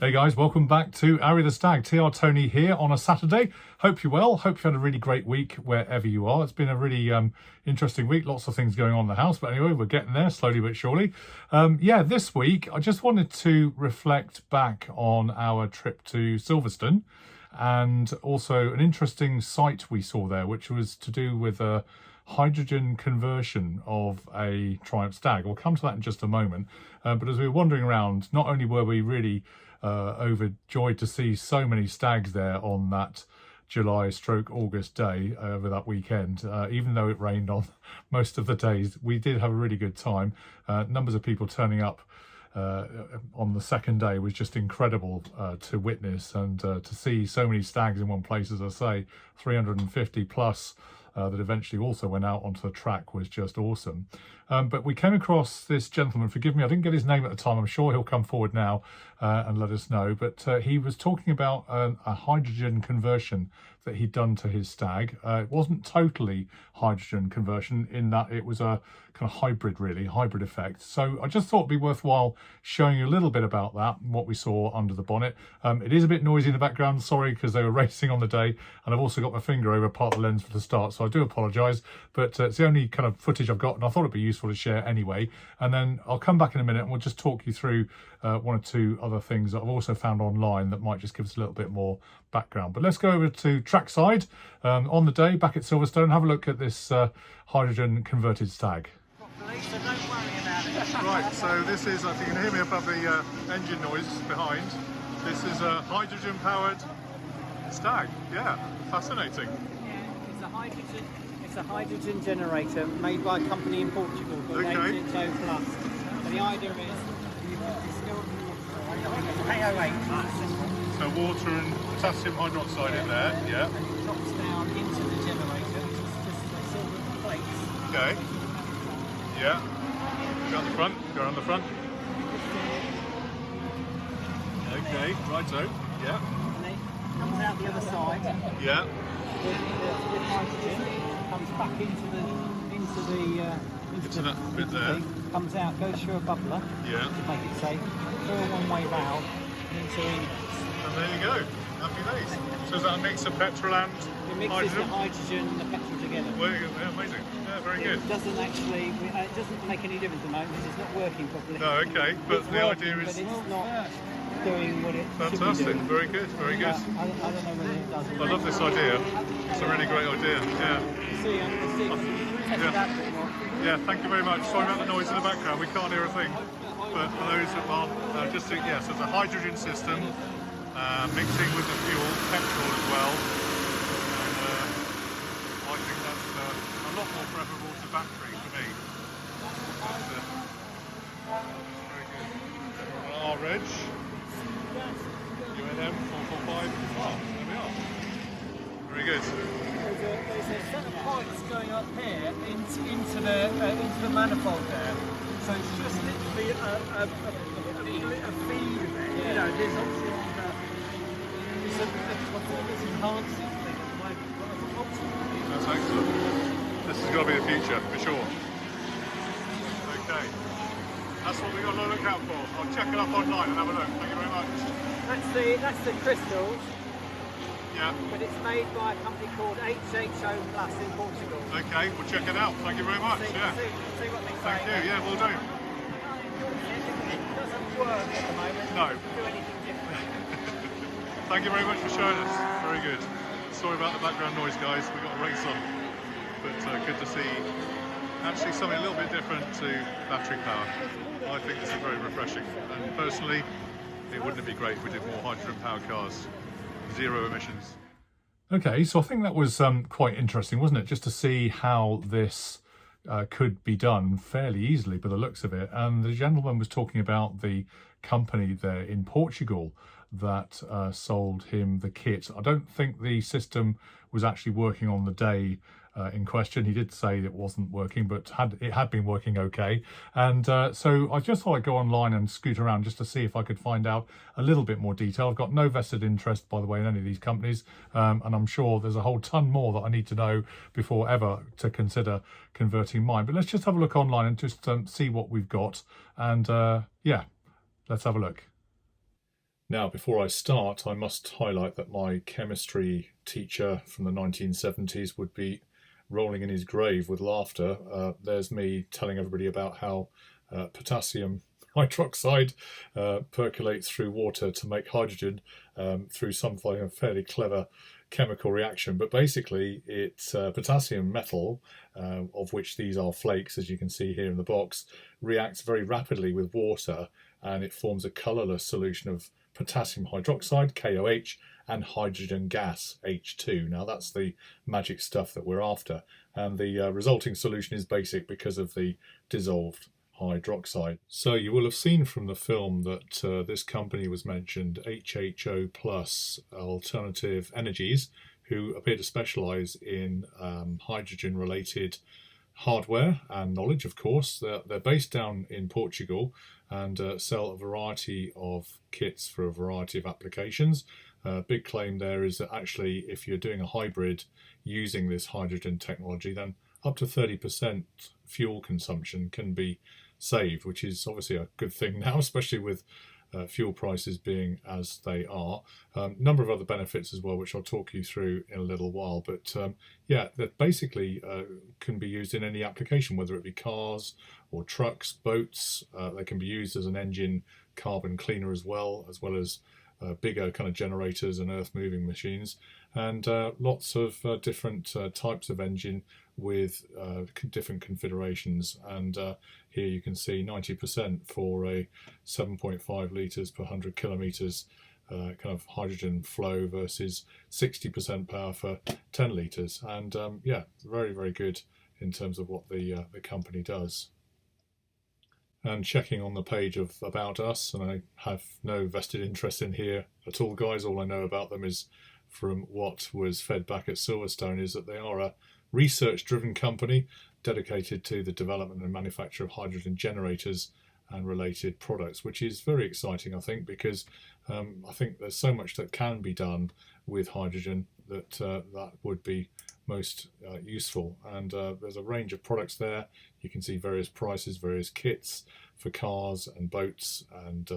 Hey guys, welcome back to Arry The Stag. TR Tony here on a Saturday. Hope you're well. Hope you've had a really great week wherever you are. It's been a really interesting week. Lots of things going on in the house. But anyway, we're getting there slowly but surely. This week, I just wanted to reflect back on our trip to Silverstone and also an interesting site we saw there, which was to do with a hydrogen conversion of a Triumph Stag. We'll come to that in just a moment. But as we were wandering around, not only were we really overjoyed to see so many stags there on that July/August day over that weekend. Even though it rained on most of the days, we did have a really good time. Numbers of people turning up on the second day was just incredible to witness, and to see so many stags in one place, as I say, 350 plus that eventually also went out onto the track was just awesome. But we came across this gentleman, forgive me, I didn't get his name at the time, I'm sure he'll come forward now and let us know, but he was talking about a hydrogen conversion that he'd done to his stag. It wasn't totally hydrogen conversion in that it was a kind of hybrid effect. So I just thought it'd be worthwhile showing you a little bit about that and what we saw under the bonnet. It is a bit noisy in the background, sorry, because they were racing on the day, and I've also got my finger over part of the lens for the start, so I do apologise, but it's the only kind of footage I've got, and I thought it'd be useful to share anyway. And then I'll come back in a minute and we'll just talk you through one or two other things that I've also found online that might just give us a little bit more background. But let's go over to trackside on the day back at Silverstone and have a look at this hydrogen converted stag. Right, so this is, I think you can hear me above the engine noise behind. This is a hydrogen powered stag. Yeah, fascinating. Yeah, it's a hydrogen generator made by a company in Portugal called Arry The Stag. The idea is you distill KO8. So water and potassium hydroxide in there, yeah. And it drops down into the generator, which is just a silver plates. Okay. Yeah. Go around the front. Go around the front. Okay. Righto. Yeah. And then it comes out the other side. Yeah. With hydrogen, comes back into that bit there. Thing, comes out, goes through a bubbler. Yeah. To make it safe. Through a one-way valve into inlets. And there you go. Happy days. So is that a mix of petrol and it mixes hydrogen? the hydrogen and the petrol together. Well, yeah, amazing. Yeah, very good. It doesn't actually, it doesn't make any difference at the moment because it's not working properly. No, okay, but it's the working, idea is... But it's not doing what it Fantastic, should be doing. very good, very good. I don't know whether it does. I love this idea. It's a really great idea, yeah. Test it out a bit more. Yeah, thank you very much. Sorry about the noise in the background, we can't hear a thing. But for those that aren't, yes, it's a hydrogen system, mixing with the fuel, petrol as well. And I think that's a lot more preferable to battery for me. But, very good. Our reg, UNM 445, there we are. Very good. There's a set of pipes going up here into the manifold there. So it's just literally a feed. You know, there's obviously it's enhancing thing at the moment. That's excellent. This has got to be the future for sure. Okay. That's what we've got to look out for. I'll check it up online and have a look. Thank you very much. That's the crystals. Yeah. But it's made by a company called HHO Plus in Portugal. Okay, we'll check it out. Thank you very much. See what they say. Thank you. Yeah, we'll do. It doesn't work at the moment. No. Do anything different. Thank you very much for showing us. Very good. Sorry about the background noise, guys. We've got a race on. But good to see actually something a little bit different to battery power. I think this is very refreshing. And personally, it wouldn't be great if we did more hydrogen powered cars. Zero emissions. Okay, so I think that was quite interesting, wasn't it? Just to see how this could be done fairly easily by the looks of it. And the gentleman was talking about the company there in Portugal that sold him the kit. I don't think the system was actually working on the day in question. He did say it wasn't working, but it had been working okay. And so I just thought I'd go online and scoot around just to see if I could find out a little bit more detail. I've got no vested interest, by the way, in any of these companies, and I'm sure there's a whole ton more that I need to know before ever to consider converting mine. But let's just have a look online and just see what we've got. And yeah, let's have a look. Now, before I start, I must highlight that my chemistry teacher from the 1970s would be rolling in his grave with laughter. There's me telling everybody about how potassium hydroxide percolates through water to make hydrogen through some kind of fairly clever chemical reaction. But basically, it's potassium metal, of which these are flakes, as you can see here in the box, reacts very rapidly with water, and it forms a colourless solution of potassium hydroxide, KOH, and hydrogen gas, H2. Now that's the magic stuff that we're after, and the resulting solution is basic because of the dissolved hydroxide. So you will have seen from the film that this company was mentioned, HHO Plus Alternative Energies, who appear to specialise in hydrogen related hardware and knowledge. Of course, they're based down in Portugal and sell a variety of kits for a variety of applications. Big claim there is that actually if you're doing a hybrid using this hydrogen technology, then up to 30% fuel consumption can be saved, which is obviously a good thing now, especially with fuel prices being as they are. Number of other benefits as well, which I'll talk you through in a little while. But yeah, that basically can be used in any application, whether it be cars or trucks, boats. They can be used as an engine carbon cleaner as well as bigger kind of generators and earth moving machines, and lots of different types of engine with different configurations. And here you can see 90% for a 7.5 litres per 100 kilometres kind of hydrogen flow versus 60% power for 10 litres. And yeah, very, very good in terms of what the company does. And checking on the page of About Us, and I have no vested interest in here at all, guys. All I know about them is from what was fed back at Silverstone is that they are a research-driven company dedicated to the development and manufacture of hydrogen generators and related products, which is very exciting, I think, because I think there's so much that can be done with hydrogen that that would be most useful. And there's a range of products there. You can see various prices, various kits for cars and boats, and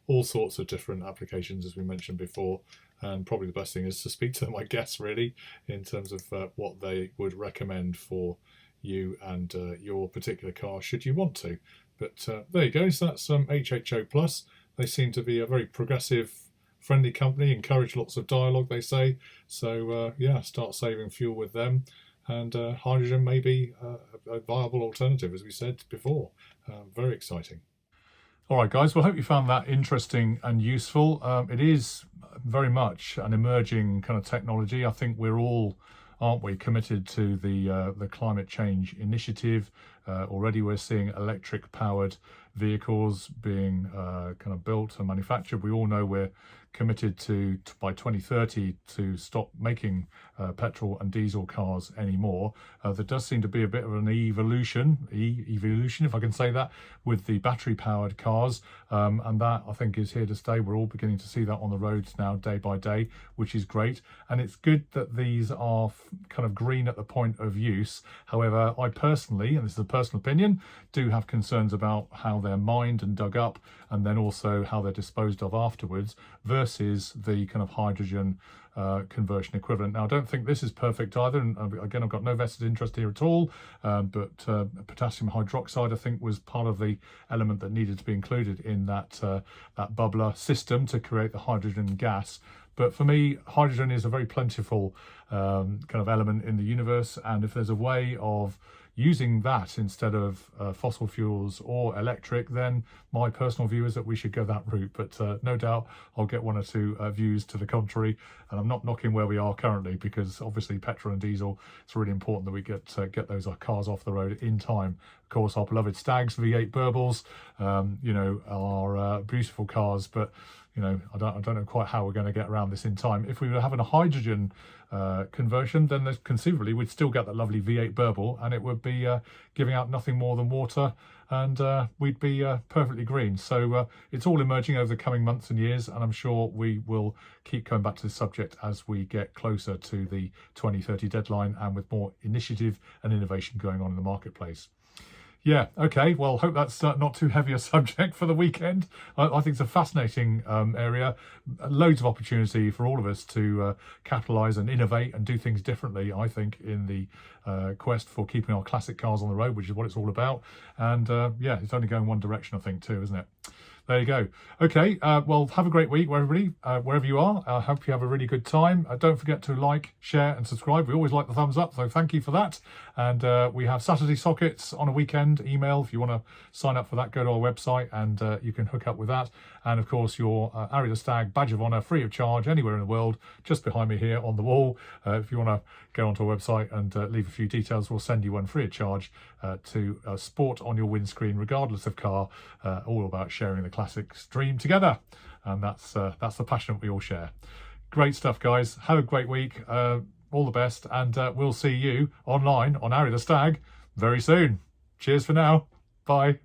all sorts of different applications, as we mentioned before. And probably the best thing is to speak to them, I guess, really, in terms of what they would recommend for you and your particular car, should you want to. But there you go. So that's HHO Plus. They seem to be a very progressive, friendly company, encourage lots of dialogue, they say. So yeah, start saving fuel with them, and hydrogen may be a viable alternative, as we said before. Very exciting. All right, guys, well, I hope you found that interesting and useful. It is very much an emerging kind of technology. I think we're all, aren't we, committed to the climate change initiative. Already we're seeing electric powered vehicles being kind of built and manufactured. We all know we're committed to by 2030 to stop making petrol and diesel cars anymore. There does seem to be a bit of an evolution, if I can say that, with the battery powered cars, and that I think is here to stay. We're all beginning to see that on the roads now day by day, which is great. And it's good that these are kind of green at the point of use. However, I personally, and this is a personal opinion, do have concerns about how they're mined and dug up, and then also how they're disposed of afterwards versus the kind of hydrogen conversion equivalent. Now, I don't think this is perfect either, and again, I've got no vested interest here at all, but potassium hydroxide, I think, was part of the element that needed to be included in that that bubbler system to create the hydrogen gas. But for me, hydrogen is a very plentiful kind of element in the universe, and if there's a way of using that instead of fossil fuels or electric, then my personal view is that we should go that route. But no doubt I'll get one or two views to the contrary, and I'm not knocking where we are currently, because obviously petrol and diesel, it's really important that we get those cars off the road in time. Of course, our beloved Stags V8 Burbles, you know, are beautiful cars, but you know, I don't know quite how we're going to get around this in time. If we were having a hydrogen conversion, then conceivably we'd still get that lovely V8 Burble, and it would be giving out nothing more than water, and we'd be perfectly green. So it's all emerging over the coming months and years, and I'm sure we will keep coming back to this subject as we get closer to the 2030 deadline, and with more initiative and innovation going on in the marketplace. Yeah, okay. Well, hope that's not too heavy a subject for the weekend. I think it's a fascinating area. Loads of opportunity for all of us to capitalise and innovate and do things differently, I think, in the quest for keeping our classic cars on the road, which is what it's all about. And yeah, it's only going one direction, I think, too, isn't it? There you go. Okay, well, have a great week, everybody, wherever you are. I hope you have a really good time. Don't forget to like, share and subscribe. We always like the thumbs up, so thank you for that. And we have Saturday sockets on a weekend email. If you want to sign up for that, go to our website and you can hook up with that. And of course, your Arry the Stag badge of honour, free of charge, anywhere in the world, just behind me here on the wall. If you want to go onto our website and leave a few details, we'll send you one free of charge to sport on your windscreen, regardless of car. All about sharing the classics dream together. And that's the passion we all share. Great stuff, guys. Have a great week. All the best. And we'll see you online on Arry the Stag very soon. Cheers for now. Bye.